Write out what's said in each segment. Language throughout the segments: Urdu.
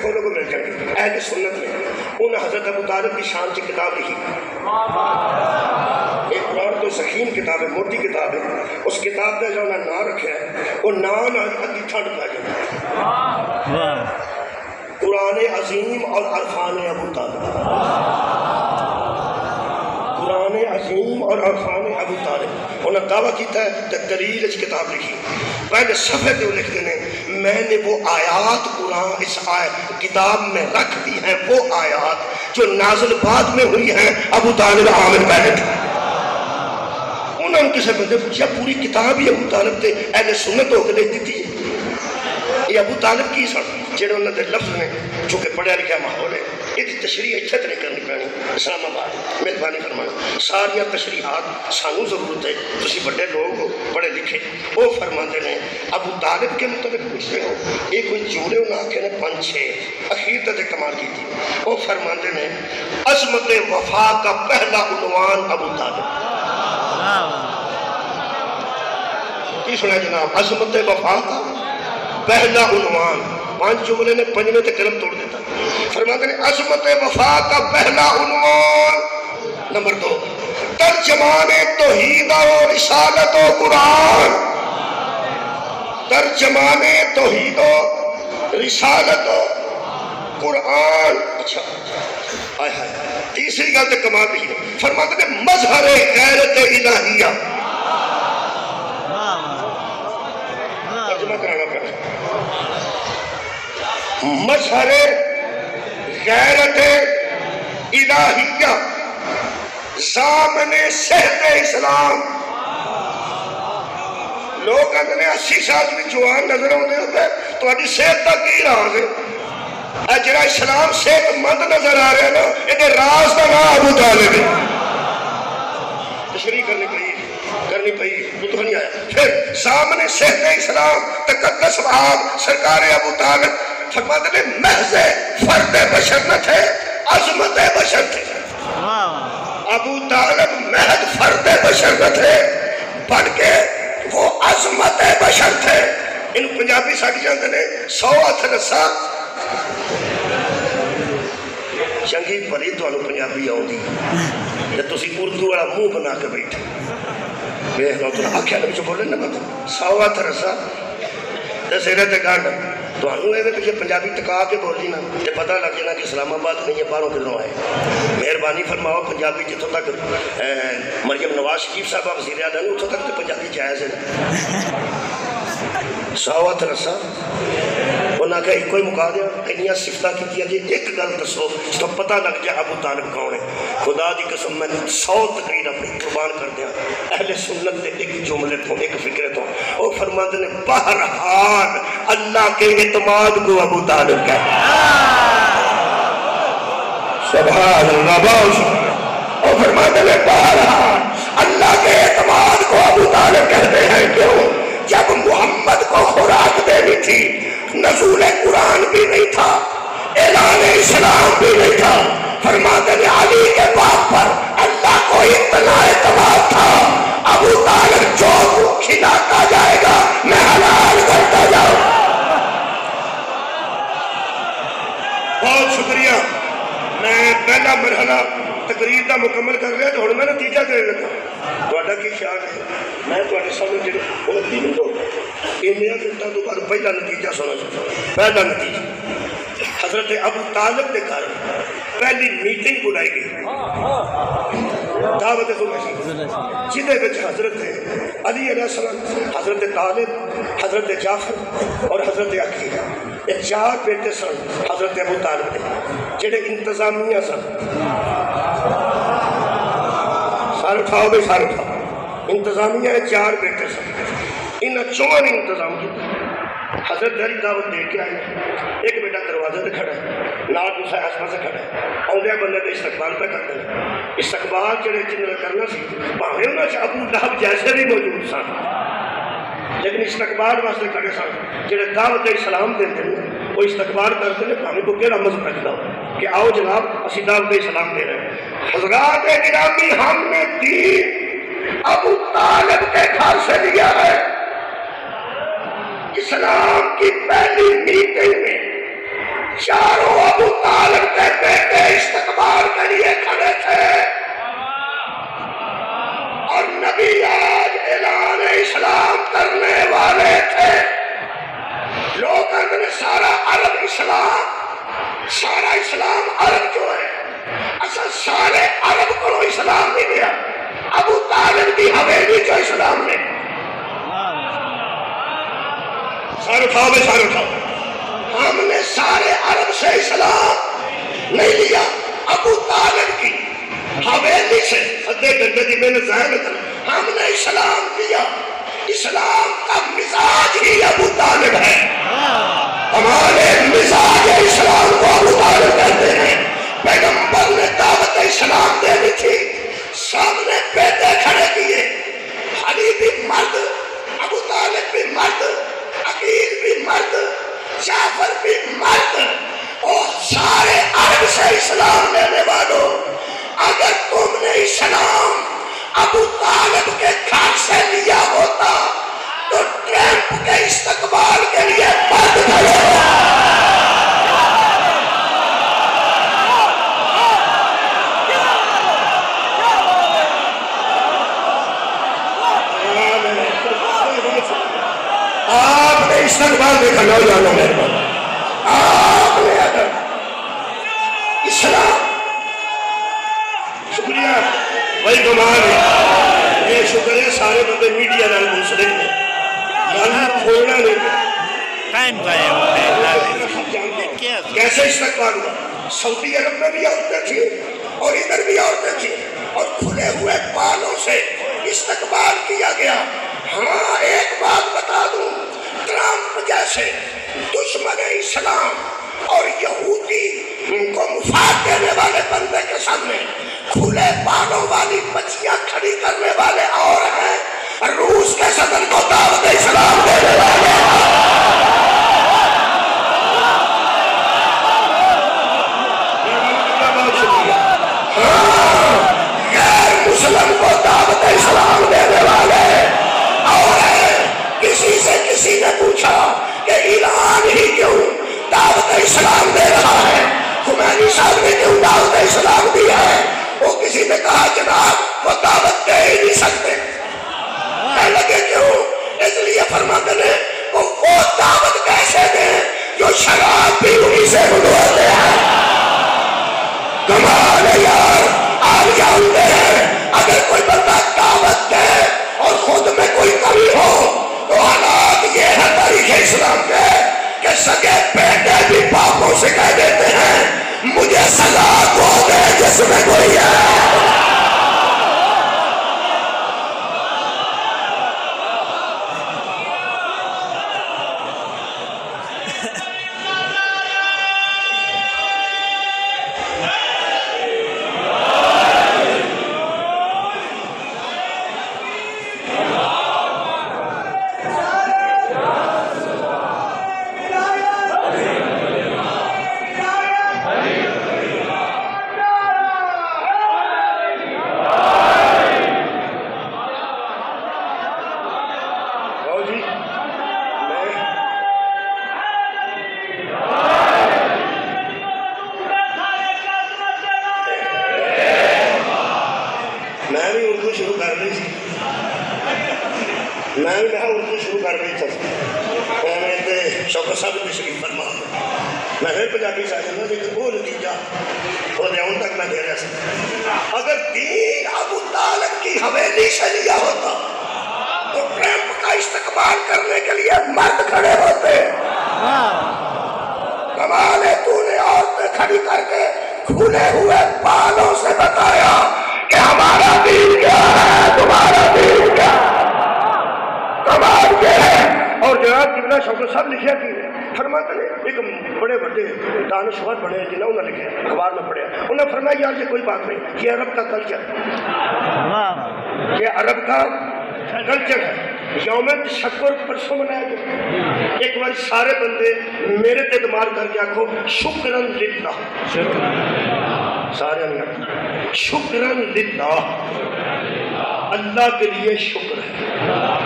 کھولو کو مل جائیں گے اہل سنت میں انہیں حضرت ابو طالب کی شان کی کتاب لکھی ایک قرآن تو سخین کتاب ہے موٹی کتاب ہے اس کتاب کا جو انہیں نام رکھا ہے وہ نام ادھی ٹھنڈ پہ جائے قرآن عظیم اور عرفان ابو طالب قرآن عظیم اور عرفان ابو طالب انہوں نے دعویٰ کیتا ہے دلیل اس کتاب لکھی پہلے صفحے پہ وہ لکھتے ہیں میں نے وہ آیات قرآن اس کتاب میں رکھ دی ہیں وہ آیات جو نازل بعد میں ہوئی ہیں ابو طالب عامر پہلے تھے انہوں نے کسی بندے پوچھا پوری کتاب ہی ابو طالب تھے اہل سنت ہو کے لکھ دی تھی یہ ابو طالب کی سن جڑے انہوں نے لفظ نے چونکہ پڑھیا لکھا ماحول ہے یہ تشریح اتنے تو نہیں کرنی پڑنی اسلام آباد مہربانی فرمانا ساریا تشریحات سانو ضرورت ہے تسی بڑے لوگ ہو پڑھے لکھے وہ فرماتے ہیں ابو طالب کے متعلق پوچھتے ہو یہ کوئی جوڑے انہوں نے آکھے نے 5-6 اخیر تک کمال کی تھی وہ فرماتے ہیں عظمت وفا کا پہلا عنوان ابو طالب کی سنا جناب عظمت وفا کا پہلا عنوان 5 جملے نے 5 میں تے قلم توڑ دیتا فرماتے ہیں عظمت وفا کا پہلا عنوان نمبر 2 ترجمان توحید و رسالت و قرآن ترجمان توحید و رسالت و قرآن اچھا آئے ہائے تیسری گل تے کمال بھی ہے فرماتے ہیں مظہر غیرت الہیہ ترجمہ کرانا پڑا مظہر غیرت الہیہ ضامن صحت اسلام لوگ کہتے ہیں 80 سال میں جوان نظر ہوتے ہوتے تو آدھی صحت تک کی راز ہے جرا اسلام صحت مند نظر آ رہے ہیں نا یہ راز کا نام ابو طالب ہے تشریح کرنی پئی تو نہیں آیا پھر ضامن صحت اسلام تقدس وہاب سرکار ابو طالب فرماتے ہیں محض فرد بشر نہ تھے عظمت بشر تھے ابو طالب محض فرد بشر نہ تھے بلکہ وہ عظمت بشر تھے ان پنجابی ساڑھی جانتے ہیں 100 ہاتھ رسا چنگی پری تو انہوں پنجابی آؤں دی یا تسی اردو والا منہ بنا کے بیٹھے بے تو آکھیا نبی جو بولے نا مطلب 100 ہاتھ رسا دسیرے تے گانڈ تو انہوں نے پیچھے پنجابی تکا کے بولی نا تے پتہ لگ جانا کہ اسلام آباد نہیں ہے باہروں کدھروں آئے مہربانی فرماؤ پنجابی جتوں تک مریم نواز شریف صاحبہ وزیر اعظم اتوں تک تو پنجابی جائز ہے 100 ہاتھ رسا انہاں کہ ایک کوئی مکا دیا انہیاں صفتہ کی کیا جی ایک گل دسو تو پتہ لگ جائے ابو طالب کون ہے خدا دی قسم میں 100 تقریر اپنی قربان کر دیا اہل سنت دے ایک جملے تو ایک فکرے تو وہ فرماتے ہیں بہرحال اللہ کے اعتماد کو ابو طالب کہتا سبحان اللہ بہت وہ فرماتے ہیں بہرحال اللہ کے اعتماد کو ابو طالب کہتے ہیں کیوں جب محمد کو خوراک دینی تھی نزول قرآن بھی نہیں تھا اعلان اسلام بھی نہیں تھا فرماتے ہیں علی کے باپ پر اللہ کو اتنا اعتماد تھا ابو طالب جو کھلاتا جائے گا میں حلال کرتا جاؤں بہت شکریہ میں پہلا مرحلہ تقریر کا مکمل کر رہا تو میں نتیجہ کرنے لگا تو کی خیال ہے میں تو سامنے جو 29 منٹ ہو انہیں گھنٹہ تو بعد پہلا نتیجہ سنا چاہتا پہلا نتیجہ حضرت ابو طالب کے گھر پہلی میٹنگ بلائی گئی دعوت جہدے وچ حضرت علی علیہ السلام حضرت طالب حضرت جعفر اور حضرت عقیل یہ 4 بیٹے سن حضرت ابو طالب کے جڑے انتظامیہ سن سار اٹھاؤ بھائی سار اٹھاؤ انتظامیہ 4 بیٹے سن انہاں 4 نے انتظام کیا حضرت علی دعوت دے کے آئے ایک بیٹا دروازے سے کھڑا ہے نال دوسرا آس پاس کھڑا ہے اولیاء بندے کا استقبال پہ کرتے ہیں استقبال جڑے جن نے کرنا سی بھاوے انہاں چ ابو لہب جیسے بھی موجود سن لیکن استقبال واسطے کھڑے سن جڑے دعوت اسلام دیتے ہیں وہ استقبال کرتے ہیں بھاوے کو کیڑا مذہب رکھدا ہو کہ آؤ جناب اسی دعوت اسلام دے رہے ہیں حضرات گرامی ہم نے دین ابو طالب کے گھر سے لیا ہے اسلام کی پہلی میٹنگ میں چاروں ابو طالب کے بیٹے استقبال کے لیے کھڑے تھے اور نبی آج اعلان اسلام کرنے والے تھے. لوگ کہتے ہیں سارا عرب اسلام، سارا اسلام عرب جو ہے، اصل سارے عرب کو اسلام نہیں دیا، ابو طالب کی حویلی جو اسلام نے. سر اٹھاؤ بے سر اٹھاؤ. ہم نے سارے عرب سے اسلام نہیں لیا، ابو طالب کی حویلی سے صدے گھنٹے کی محنت ظاہر نہ کرنا، ہم نے اسلام دیا. اسلام کا مزاج ہی ابو طالب ہے. ہمارے مزاج اسلام کو ابو طالب کہتے ہیں. پیغمبر نے دعوت اسلام دینی تھی، سامنے بیٹے کھڑے کیے، علی بھی مرد، ابو طالب بھی مرد، عقیل بھی مرد، جعفر بھی مرد، اور سارے عرب سے اسلام لینے والوں، اگر تم نے اسلام ابو طالب کے گھر سے لیا ہوتا تو ٹرمپ کے استقبال کے لیے مرد کھڑے ہوتا. آپ نے استقبال دیکھا نوجوانوں میں، آپ نے اگر اسلام، شکریہ بھائی کمال ہے، یہ شکر ہے سارے بندے میڈیا نال منسلک ہیں، یہاں کھولنا نہیں کیسے استقبال ہوا. سعودی عرب میں بھی عورتیں تھیں اور ادھر بھی عورتیں تھیں اور کھلے ہوئے بالوں سے استقبال کیا گیا. ہاں ایک بات بتا دوں، ٹرمپ جیسے دشمن اسلام اور یہودی کو مفاد دینے والے بندے کے سامنے کھلے بالوں والی بچیاں کھڑی کرنے والے اور ہیں، روس کے صدر کو دعوت اسلام دینے والے غیر مسلم کو دعوت اسلام دینے والے اور ہیں. کسی سے کسی نے پوچھا کہ ایران ہی کیوں دعوت اسلام دے رہا ہے، خمینی صاحب نے کیوں دعوت اسلام دی ہے؟ وہ کسی نے کہا جناب وہ دعوت دے ہی نہیں سکتے. لگے کیوں؟ اس لیے فرماتے ہیں وہ دعوت کیسے دیں جو شراب بھی انہی سے بلواتے ہیں. کمال ہے یار. آپ جانتے ہیں اگر کوئی بندہ دعوت دے اور خود میں کوئی کمی ہو تو حالات یہ ہے تاریخ اسلام کے کہ سگے بیٹے بھی باپوں سے کہہ دیتے ہیں مجھے سزا کو دے جس میں کوئی ہے. اگر دین ابو طالب کی حویلی سے لیا ہوتا تو ٹرمپ کا استقبال کرنے کے لیے مرد کھڑے ہوتے. کمال ہے تو نے عورتیں کھڑی کر کے کھلے ہوئے بالوں سے بتایا کہ ہمارا دین کیا ہے، تمہارا دین کیا ہے. کمال کیا ہے. اور جناب جبنا شوکت صاحب لکھیا کی فرماتے ہیں ایک بڑے بڑے دانشور بڑے جنہوں نے لکھے اخبار میں پڑھے، انہوں نے فرمایا یار یہ کوئی بات نہیں، یہ عرب کا کلچر، یہ عرب کا کلچر ہے. یوم تشکر پرسوں منایا گیا. ایک بار سارے بندے میرے اعتماد کر کے آکھو شکرن للہ، سارے انگار شکرن للہ، اللہ کے لیے شکر ہے.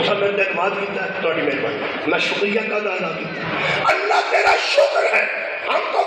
جب میں نے اعتماد کیتا ہے تو مہربانی میں شکریہ کا ادا کیتا. اللہ تیرا شکر ہے، ہم تو